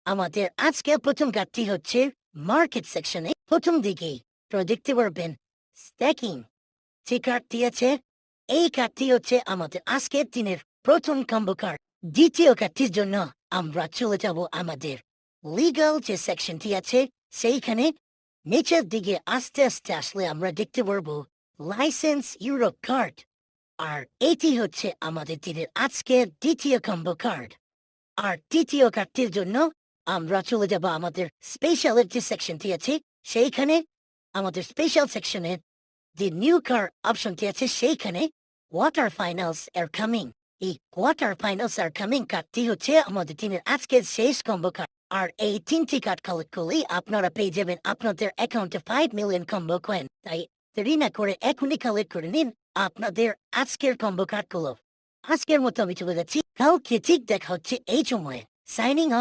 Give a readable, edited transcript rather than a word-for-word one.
আমাদের আজকের প্রথম কার্ডটি হচ্ছে মার্কেট সেকশনে প্রথম দিকেই দেখতে পারবেন স্ট্যাকিং যে কার্ডটি আছে। এই কার্ডটি হচ্ছে আমাদের আজকের দিনের প্রথম কম্বো কার্ড। দ্বিতীয় কার্ডটির জন্য আমরা চলে যাব আমাদের লিগাল যে সেকশনটি আছে সেইখানে। নিচের দিকে আস্তে আস্তে আসলে আমরা দেখতে পারবো লাইসেন্স ইউরোপ কার্ড। আর এটি হচ্ছে আমাদের দিনের আজকের দ্বিতীয় কম্বো কার্ড। আর তৃতীয় কার্ডটির জন্য আমরা চলে যাব আমাদের স্পেশালের যে সেকশনটি আছে সেইখানে। আমাদের স্পেশাল সেকশনের যে নিউ কার অপশনটি আছে সেইখানে কোয়ার্টার ফাইনালস আর কামিং। এই কোয়ার্টার ফাইনালস আর কামিং কার্ডটি হচ্ছে আমাদের দিনের আজকের শেষ কম্বো কার্ড। আর এই তিনটি কার্ড কালেক্ট করলেই আপনারা পেয়ে যাবেন আপনাদের অ্যাকাউন্টে 5 মিলিয়ন কম্বো কয়েন। তাই দেরি না করে এখনই কালেক্ট করে নিন আপনাদের আজকের কম্বো কার্ডগুলো। আজকের মতো আমি চলে যাচ্ছি, কালকে ঠিক দেখা হচ্ছে এই সময়ে। Signing off.